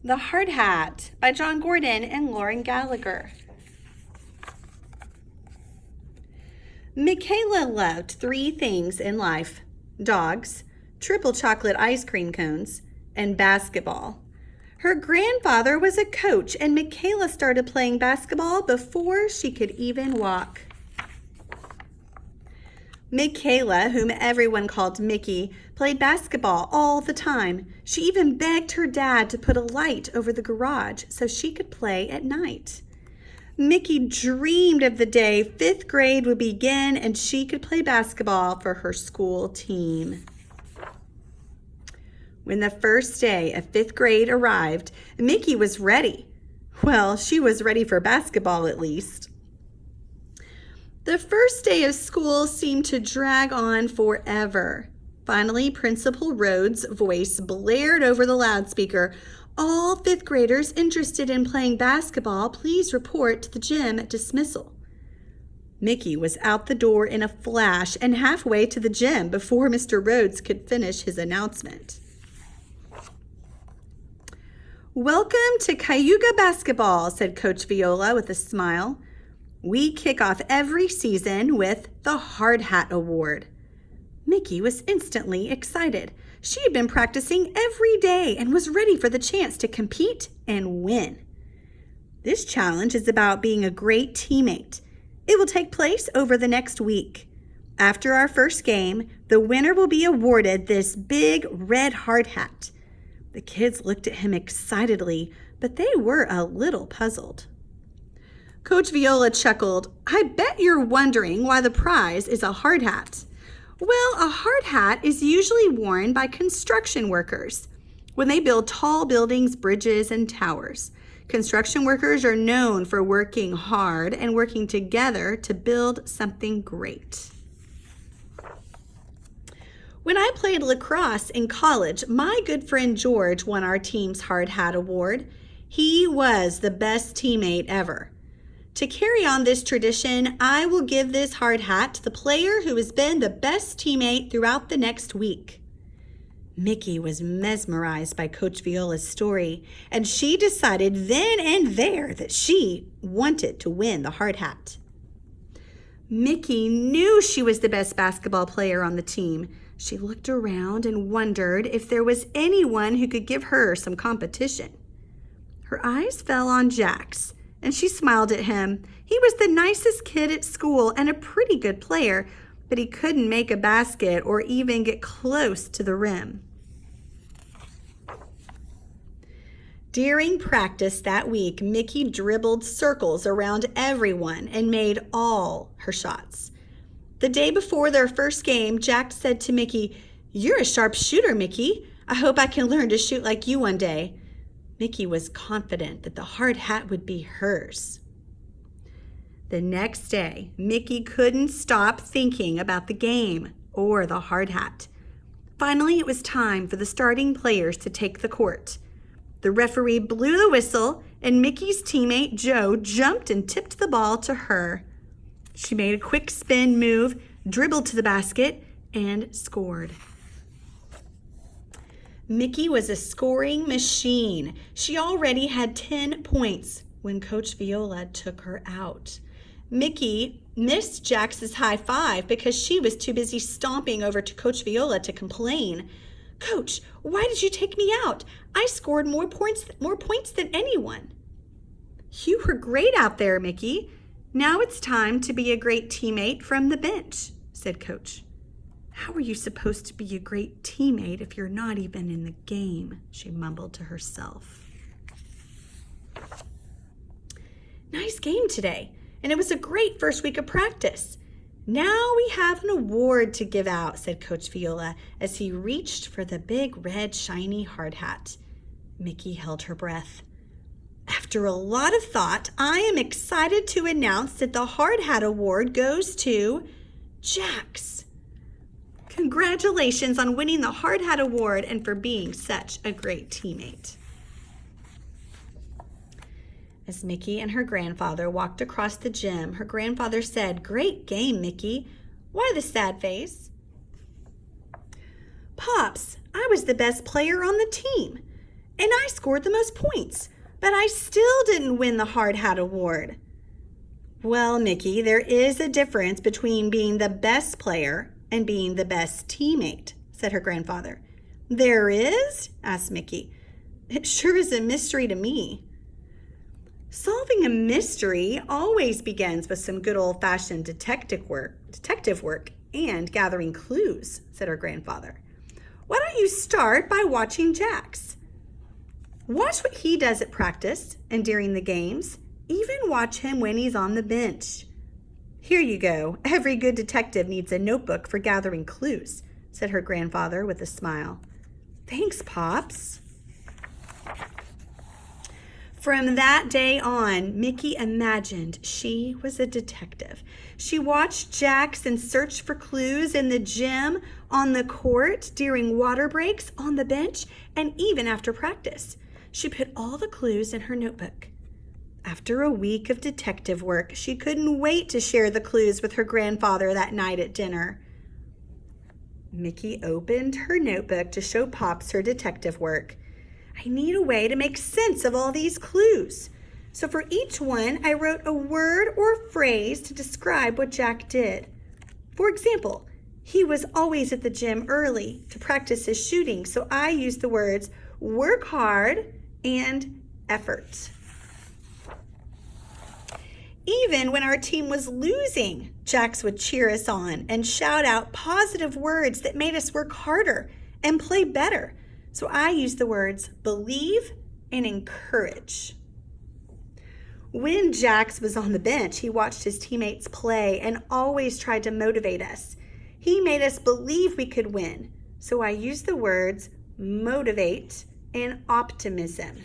The Hard Hat by John Gordon and Lauren Gallagher. Michaela loved 3 things in life: dogs, triple chocolate ice cream cones, and basketball. Her grandfather was a coach, and Michaela started playing basketball before she could even walk. Michaela, whom everyone called Mickey, played basketball all the time. She even begged her dad to put a light over the garage so she could play at night. Mickey dreamed of the day 5th grade would begin and she could play basketball for her school team. When the first day of 5th grade arrived, Mickey was ready. Well, she was ready for basketball at least. The first day of school seemed to drag on forever. Finally, Principal Rhodes' voice blared over the loudspeaker. "All 5th graders interested in playing basketball, please report to the gym at dismissal." Mickey was out the door in a flash and halfway to the gym before Mr. Rhodes could finish his announcement. "Welcome to Cayuga basketball," said Coach Viola with a smile. "We kick off every season with the Hard Hat Award." Mickey was instantly excited. She had been practicing every day and was ready for the chance to compete and win. This challenge is about being a great teammate. It will take place over the next week. After our first game, the winner will be awarded this big red hard hat. The kids looked at him excitedly, but they were a little puzzled. Coach Viola chuckled. "I bet you're wondering why the prize is a hard hat. Well, a hard hat is usually worn by construction workers when they build tall buildings, bridges, and towers. Construction workers are known for working hard and working together to build something great." When I played lacrosse in college, my good friend George won our team's Hard Hat Award. He was the best teammate ever. To carry on this tradition, I will give this hard hat to the player who has been the best teammate throughout the next week. Mickey was mesmerized by Coach Viola's story, and she decided then and there that she wanted to win the hard hat. Mickey knew she was the best basketball player on the team. She looked around and wondered if there was anyone who could give her some competition. Her eyes fell on Jax, and she smiled at him. He was the nicest kid at school and a pretty good player, but he couldn't make a basket or even get close to the rim. During practice that week, Mickey dribbled circles around everyone and made all her shots. The day before their first game, Jack said to Mickey, "You're a sharp shooter, Mickey. I hope I can learn to shoot like you one day." Mickey was confident that the hard hat would be hers. The next day, Mickey couldn't stop thinking about the game or the hard hat. Finally, it was time for the starting players to take the court. The referee blew the whistle, and Mickey's teammate Joe jumped and tipped the ball to her. She made a quick spin move, dribbled to the basket, and scored. Mickey was a scoring machine. She already had 10 points when Coach Viola took her out. Mickey missed Jax's high five because she was too busy stomping over to Coach Viola to complain. "Coach, why did you take me out? I scored more points than anyone." "You were great out there, Mickey. Now it's time to be a great teammate from the bench," said Coach. "How are you supposed to be a great teammate if you're not even in the game?" she mumbled to herself. "Nice game today, and it was a great first week of practice. Now we have an award to give out," said Coach Viola as he reached for the big red shiny hard hat. Mickey held her breath. "After a lot of thought, I am excited to announce that the Hard Hat Award goes to Jax. Congratulations on winning the Hard Hat Award and for being such a great teammate." As Mickey and her grandfather walked across the gym, her grandfather said, "Great game, Mickey. Why the sad face?" "Pops, I was the best player on the team. and I scored the most points, but I still didn't win the Hard Hat Award. Well, Mickey, there is a difference between being the best player and being the best teammate, said her grandfather. There is? Asked Mickey. It sure is a mystery to me. Solving a mystery always begins with some good old-fashioned detective work and gathering clues, said her grandfather. Why don't you start by watching Jax? Watch what he does at practice and during the games. Even watch him when he's on the bench. Here you go. Every good detective needs a notebook for gathering clues, said her grandfather with a smile. Thanks, Pops. From that day on, Mickey imagined she was a detective. She watched Jackson search for clues in the gym, on the court, during water breaks, on the bench, and even after practice. She put all the clues in her notebook. After a week of detective work, she couldn't wait to share the clues with her grandfather that night at dinner. Mickey opened her notebook to show Pops her detective work. I need a way to make sense of all these clues. So for each one, I wrote a word or phrase to describe what Jack did. For example, he was always at the gym early to practice his shooting, so I used the words work hard and effort. Even when our team was losing, Jax would cheer us on and shout out positive words that made us work harder and play better. So I used the words believe and encourage. When Jax was on the bench, he watched his teammates play and always tried to motivate us. He made us believe we could win. So I used the words motivate and optimism.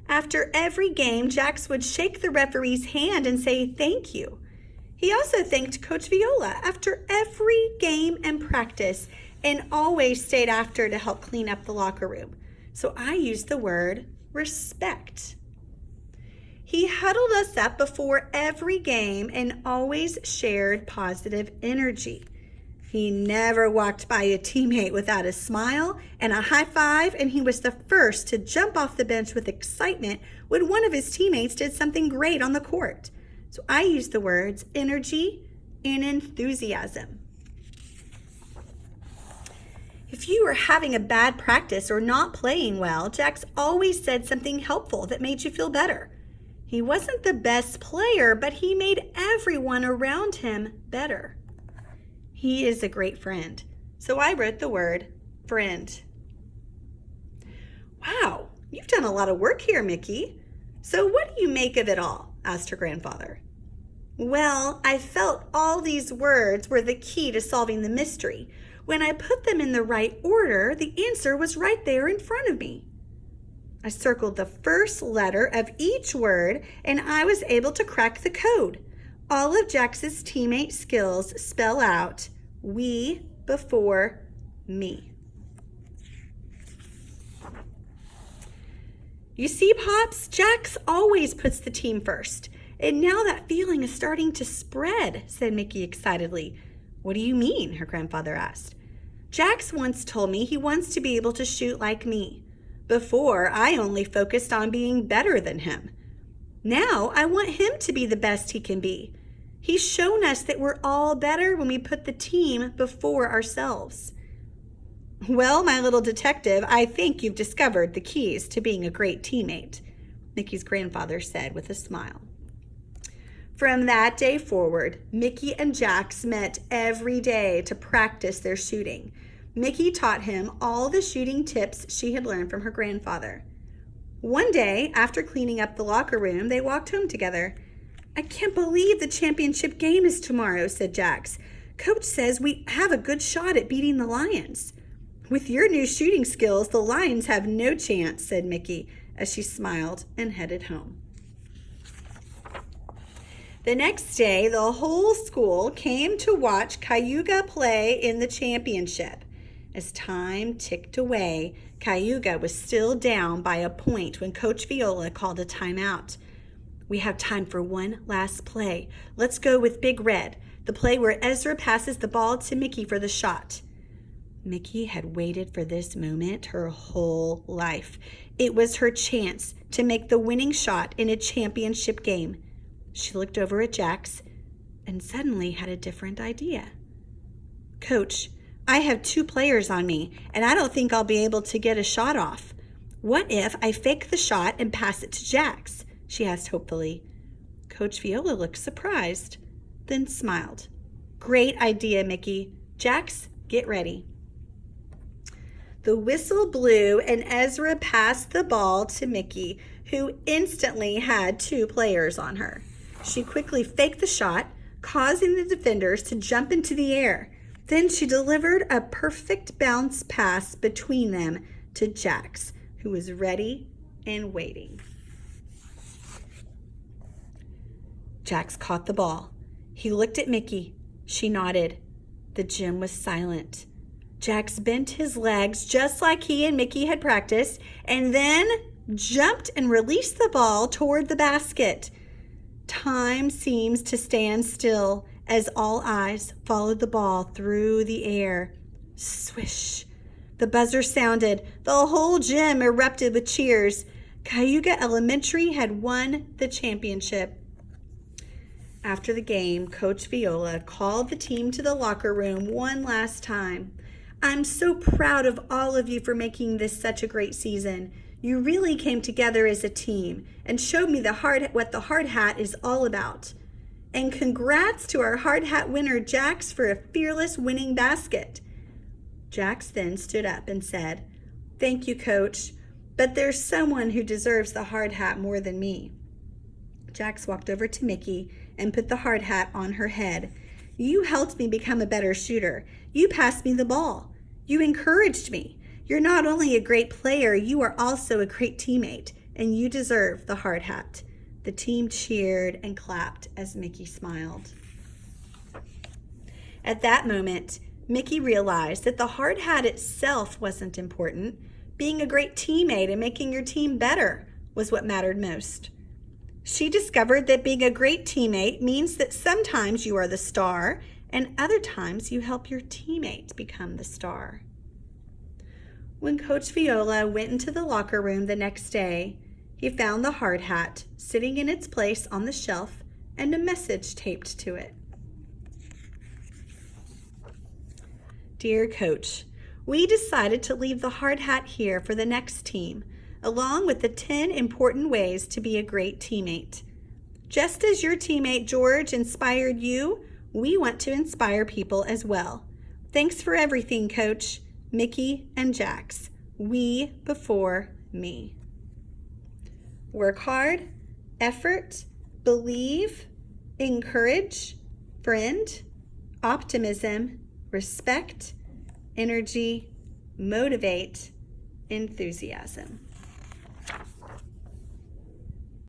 After every game, Jax would shake the referee's hand and say thank you. He also thanked Coach Viola after every game and practice and always stayed after to help clean up the locker room. So I used the word respect. He huddled us up before every game and always shared positive energy. He never walked by a teammate without a smile and a high five, and he was the first to jump off the bench with excitement when one of his teammates did something great on the court. So I used the words energy and enthusiasm. If you were having a bad practice or not playing well, Jax always said something helpful that made you feel better. He wasn't the best player, but he made everyone around him better. He is a great friend. So I wrote the word friend. Wow, you've done a lot of work here, Mickey. So what do you make of it all? Asked her grandfather. Well, I felt all these words were the key to solving the mystery. When I put them in the right order, the answer was right there in front of me. I circled the first letter of each word, and I was able to crack the code. All of Jax's teammate skills spell out we before me. You see, Pops, Jax always puts the team first. And now that feeling is starting to spread, said Mickey excitedly. What do you mean? Her grandfather asked. Jax once told me he wants to be able to shoot like me. Before, I only focused on being better than him. Now, I want him to be the best he can be. He's shown us that we're all better when we put the team before ourselves. Well, my little detective, I think you've discovered the keys to being a great teammate, Mickey's grandfather said with a smile. From that day forward, Mickey and Jax met every day to practice their shooting. Mickey taught him all the shooting tips she had learned from her grandfather. One day, after cleaning up the locker room, they walked home together. I can't believe the championship game is tomorrow, said Jax. Coach says we have a good shot at beating the Lions. With your new shooting skills, the Lions have no chance, said Mickey as she smiled and headed home. The next day, the whole school came to watch Cayuga play in the championship. As time ticked away, Cayuga was still down by a point when Coach Viola called a timeout. We have time for one last play. Let's go with Big Red, the play where Ezra passes the ball to Mickey for the shot. Mickey had waited for this moment her whole life. It was her chance to make the winning shot in a championship game. She looked over at Jax and suddenly had a different idea. Coach, I have 2 players on me, and I don't think I'll be able to get a shot off. What if I fake the shot and pass it to Jax? She asked hopefully. Coach Viola looked surprised, then smiled. Great idea, Mickey. Jax, get ready. The whistle blew and Ezra passed the ball to Mickey, who instantly had 2 players on her. She quickly faked the shot, causing the defenders to jump into the air. Then she delivered a perfect bounce pass between them to Jax, who was ready and waiting. Jax caught the ball. He looked at Mickey. She nodded. The gym was silent. Jax bent his legs just like he and Mickey had practiced, and then jumped and released the ball toward the basket. Time seems to stand still as all eyes followed the ball through the air. Swish! The buzzer sounded. The whole gym erupted with cheers. Cayuga Elementary had won the championship. After the game, Coach Viola called the team to the locker room one last time. I'm so proud of all of you for making this such a great season. You really came together as a team and showed me what the hard hat is all about. And congrats to our hard hat winner, Jax, for a fearless winning basket. Jax then stood up and said, Thank you, Coach, but there's someone who deserves the hard hat more than me. Jax walked over to Mickey and put the hard hat on her head. You helped me become a better shooter. You passed me the ball. You encouraged me. You're not only a great player, you are also a great teammate, and you deserve the hard hat. The team cheered and clapped as Mickey smiled. At that moment, Mickey realized that the hard hat itself wasn't important. Being a great teammate and making your team better was what mattered most. She discovered that being a great teammate means that sometimes you are the star and other times you help your teammate become the star. When Coach Viola went into the locker room the next day, he found the hard hat sitting in its place on the shelf and a message taped to it. Dear Coach, we decided to leave the hard hat here for the next team, along with the 10 important ways to be a great teammate. Just as your teammate George inspired you, we want to inspire people as well. Thanks for everything, Coach. Mickey and Jax. We before me. Work hard, effort, believe, encourage, friend, optimism, respect, energy, motivate, enthusiasm.